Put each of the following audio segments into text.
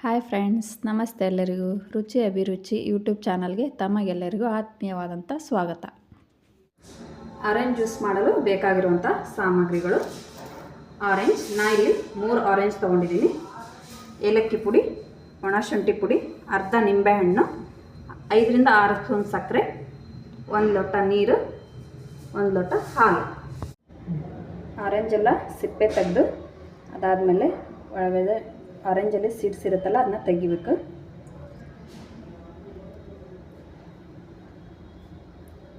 Hi friends, ನಮಸ್ತೆ. ಎಲ್ಲರಿಗೂ ರುಚಿ ಅಭಿರುಚಿ ಯೂಟ್ಯೂಬ್ ಚಾನಲ್ಗೆ ತಮಗೆಲ್ಲರಿಗೂ ಆತ್ಮೀಯವಾದಂಥ ಸ್ವಾಗತ. ಆರೆಂಜ್ ಜ್ಯೂಸ್ ಮಾಡಲು ಬೇಕಾಗಿರುವಂಥ ಸಾಮಗ್ರಿಗಳು: ಆರೆಂಜ್, ಇಲ್ಲಿ 3 ಆರೆಂಜ್ ತೊಗೊಂಡಿದ್ದೀನಿ. ಏಲಕ್ಕಿ ಪುಡಿ, ಒಣ ಶುಂಠಿ ಪುಡಿ, ಅರ್ಧ ನಿಂಬೆಹಣ್ಣು, 5 ರಿಂದ 6 ಸ್ಪೂನ್ ಸಕ್ಕರೆ, 1 ಲೋಟ ನೀರು, 1 ಲೋಟ ಹಾಲು. ಆರೆಂಜೆಲ್ಲ ಸಿಪ್ಪೆ ತೆಗೆದು ಅದಾದಮೇಲೆ ಒಳಗಡೆ ಆರೆಂಜಲ್ಲಿ ಸೀಡ್ಸ್ ಇರುತ್ತಲ್ಲ, ಅದನ್ನ ತೆಗಿಬೇಕು.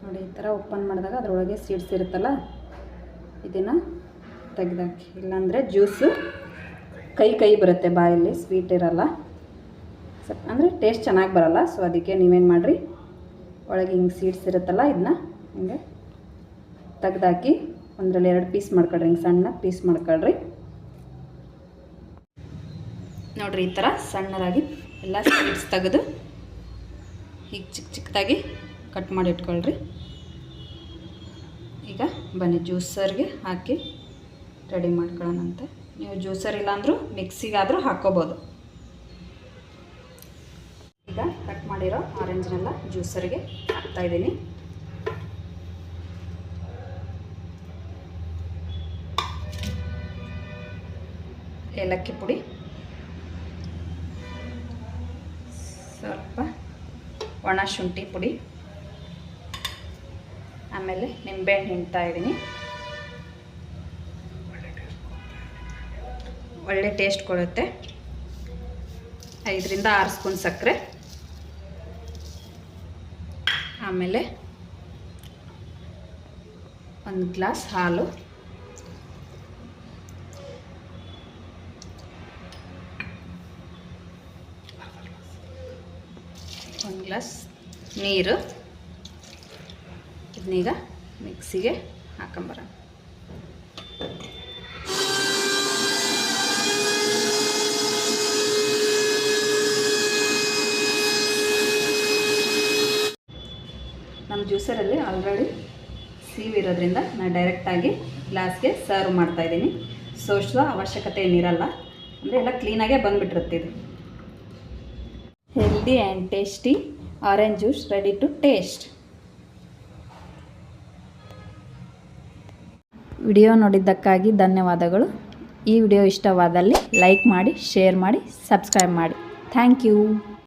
ನೋಡಿ, ಈ ಥರ ಓಪನ್ ಮಾಡಿದಾಗ ಅದರೊಳಗೆ ಸೀಡ್ಸ್ ಇರುತ್ತಲ್ಲ, ಇದನ್ನು ತೆಗೆದಾಕಿ. ಇಲ್ಲಾಂದರೆ ಜ್ಯೂಸು ಕೈ ಬರುತ್ತೆ, ಬಾಯಲ್ಲಿ ಸ್ವೀಟ್ ಇರಲ್ಲ, ಸ್ವಲ್ಪ ಅಂದರೆ ಟೇಸ್ಟ್ ಚೆನ್ನಾಗಿ ಬರಲ್ಲ. ಸೊ ಅದಕ್ಕೆ ನೀವೇನು ಮಾಡಿರಿ, ಒಳಗೆ ಹಿಂಗೆ ಸೀಡ್ಸ್ ಇರುತ್ತಲ್ಲ, ಇದನ್ನ ಹಿಂಗೆ ತೆಗ್ದಾಕಿ ಒಂದರಲ್ಲಿ 2 ಪೀಸ್ ಮಾಡ್ಕೊಳ್ರಿ. ಹಿಂಗೆ ಸಣ್ಣ ಪೀಸ್ ಮಾಡ್ಕೊಳ್ರಿ. ನೋಡಿರಿ, ಈ ಥರ ಸಣ್ಣದಾಗಿ ಎಲ್ಲ ಸೀಡ್ಸ್ ತೆಗೆದು ಹೀಗೆ ಚಿಕ್ಕದಾಗಿ ಕಟ್ ಮಾಡಿ ಇಟ್ಕೊಳ್ರಿ. ಈಗ ಬನ್ನಿ ಜ್ಯೂಸರ್ಗೆ ಹಾಕಿ ರೆಡಿ ಮಾಡ್ಕೊಳ್ಳೋಣಂತೆ. ನೀವು ಜ್ಯೂಸರ್ ಇಲ್ಲಾಂದ್ರೂ ಮಿಕ್ಸಿಗಾದರೂ ಹಾಕ್ಕೋಬೋದು. ಈಗ ಕಟ್ ಮಾಡಿರೋ ಆರೆಂಜ್ನೆಲ್ಲ ಜ್ಯೂಸರ್ಗೆ ಹಾಕ್ತಾಯಿದ್ದೀನಿ. ಏಲಕ್ಕಿ ಪುಡಿ, ಸ್ವಲ್ಪ ಒಣ ಶುಂಠಿ ಪುಡಿ, ಆಮೇಲೆ ನಿಂಬೆಹಣ್ಣು ಹಿಂಡ್ತಾ ಇದ್ದೀನಿ. ಒಳ್ಳೆ ಟೇಸ್ಟ್ ಕೊಡುತ್ತೆ. 5 ರಿಂದ 6 ಸ್ಪೂನ್ ಸಕ್ಕರೆ, ಆಮೇಲೆ 1 ಗ್ಲಾಸ್ ಹಾಲು, ಒಂದು ಗ್ಲಾಸ್ ನೀರು. ಇದನ್ನೀಗ ಮಿಕ್ಸಿಗೆ ಹಾಕೊಂಬರೋಣ. ನಮ್ಮ ಜ್ಯೂಸರಲ್ಲಿ ಆಲ್ರೆಡಿ ಸೀವಿರೋದ್ರಿಂದ ನಾನು ಡೈರೆಕ್ಟಾಗಿ ಗ್ಲಾಸ್ಗೆ ಸರ್ವ್ ಮಾಡ್ತಾಯಿದ್ದೀನಿ. ಸೋಸೋ ಅವಶ್ಯಕತೆ ಏನಿರಲ್ಲ, ಅಂದರೆ ಎಲ್ಲ ಕ್ಲೀನಾಗೇ ಬಂದುಬಿಟ್ಟಿರುತ್ತೆ. ಇದು healthy and tasty orange juice ready to taste. Video ನೋಡಿದ್ದಕ್ಕಾಗಿ ಧನ್ಯವಾದಗಳು. ಈ ವಿಡಿಯೋ ಇಷ್ಟವಾದಲ್ಲಿ ಲೈಕ್ ಮಾಡಿ, ಶೇರ್ ಮಾಡಿ, ಸಬ್ಸ್ಕ್ರೈಬ್ ಮಾಡಿ. Thank you.